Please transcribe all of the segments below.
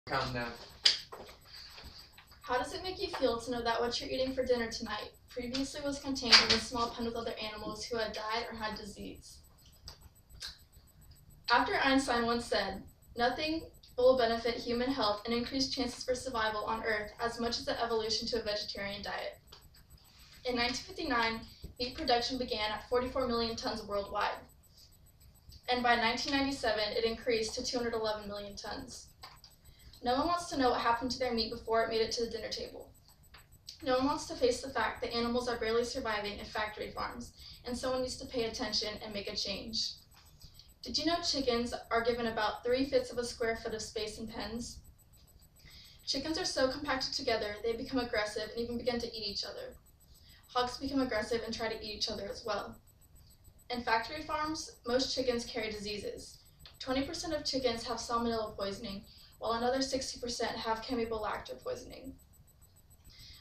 Countdown. How does it make you feel to know that what you're eating for dinner tonight previously was contained in a small pen with other animals who had died or had disease? After Einstein once said, "Nothing will benefit human health and increase chances for survival on Earth as much as the evolution to a vegetarian diet." In 1959, meat production began at 44 million tons worldwide, and by 1997 it increased to 211 million tons. No one wants to know what happened to their meat before it made it to the dinner table. No one wants to face the fact that animals are barely surviving in factory farms, and someone needs to pay attention and make a change. Did you know chickens are given about 3/5 of a square foot of space in pens? Chickens are so compacted together they become aggressive and even begin to eat each other. Hogs become aggressive and try to eat each other as well. In factory farms, most chickens carry diseases. 20% of chickens have salmonella poisoning, while another 60% have Campylobacter poisoning.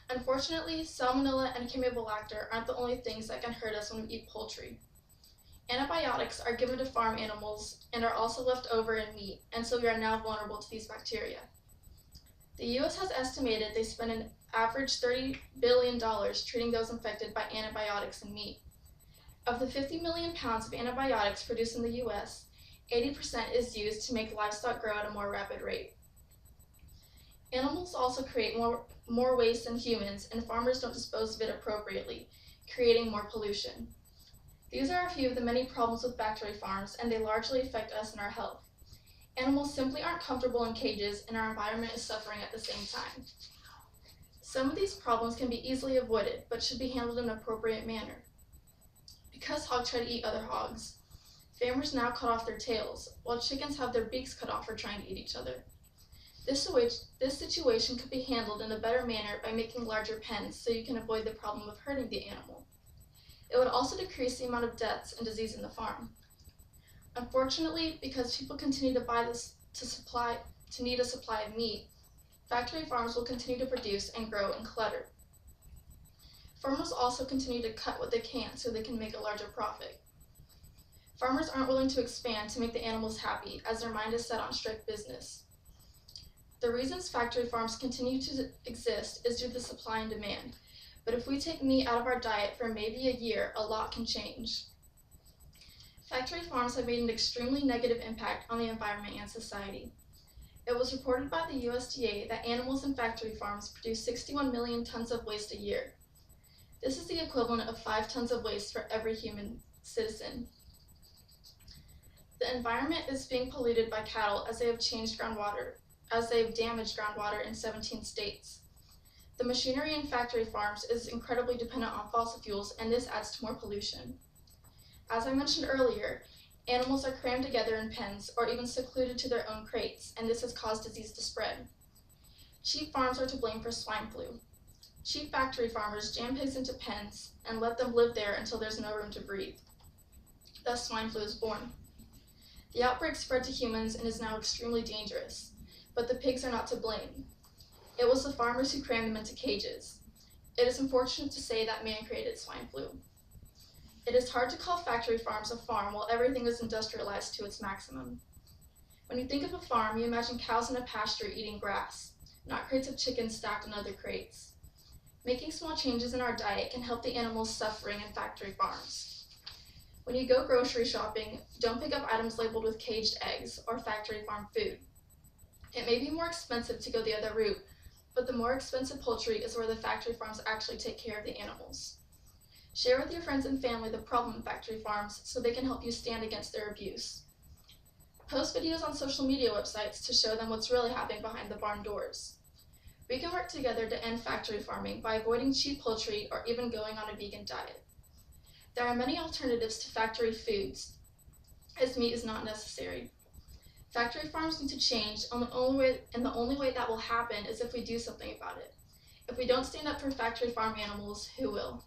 Unfortunately, salmonella and Campylobacter aren't the only things that can hurt us when we eat poultry. Antibiotics are given to farm animals and are also left over in meat, and so we are now vulnerable to these bacteria. The U.S. has estimated they spend an average $30 billion treating those infected by antibiotics in meat. Of the 50 million pounds of antibiotics produced in the U.S., 80% is used to make livestock grow at a more rapid rate. Animals also create more waste than humans, and farmers don't dispose of it appropriately, creating more pollution. These are a few of the many problems with factory farms, and they largely affect us and our health. Animals simply aren't comfortable in cages, and our environment is suffering at the same time. Some of these problems can be easily avoided, but should be handled in an appropriate manner. Because hogs try to eat other hogs, farmers now cut off their tails, while chickens have their beaks cut off for trying to eat each other. This situation could be handled in a better manner by making larger pens so you can avoid the problem of hurting the animal. It would also decrease the amount of deaths and disease in the farm. Unfortunately, because people continue to buy this to need a supply of meat, factory farms will continue to produce and grow and clutter. Farmers also continue to cut what they can so they can make a larger profit. Farmers aren't willing to expand to make the animals happy, as their mind is set on strict business. The reasons factory farms continue to exist is due to supply and demand, but if we take meat out of our diet for maybe a year, a lot can change. Factory farms have made an extremely negative impact on the environment and society. It was reported by the USDA that animals in factory farms produce 61 million tons of waste a year. This is the equivalent of 5 tons of waste for every human citizen. The environment is being polluted by cattle as they have damaged groundwater in 17 states. The machinery in factory farms is incredibly dependent on fossil fuels, and this adds to more pollution. As I mentioned earlier, animals are crammed together in pens or even secluded to their own crates, and this has caused disease to spread. Sheep farms are to blame for swine flu. Sheep factory farmers jam pigs into pens and let them live there until there's no room to breathe. Thus, swine flu is born. The outbreak spread to humans and is now extremely dangerous, but the pigs are not to blame. It was the farmers who crammed them into cages. It is unfortunate to say that man created swine flu. It is hard to call factory farms a farm while everything is industrialized to its maximum. When you think of a farm, you imagine cows in a pasture eating grass, not crates of chickens stacked in other crates. Making small changes in our diet can help the animals suffering in factory farms. When you go grocery shopping, don't pick up items labeled with caged eggs or factory farm food. It may be more expensive to go the other route, but the more expensive poultry is where the factory farms actually take care of the animals. Share with your friends and family the problem in factory farms so they can help you stand against their abuse. Post videos on social media websites to show them what's really happening behind the barn doors. We can work together to end factory farming by avoiding cheap poultry or even going on a vegan diet. There are many alternatives to factory foods, as meat is not necessary. Factory farms need to change, and the only way that will happen is if we do something about it. If we don't stand up for factory farm animals, who will?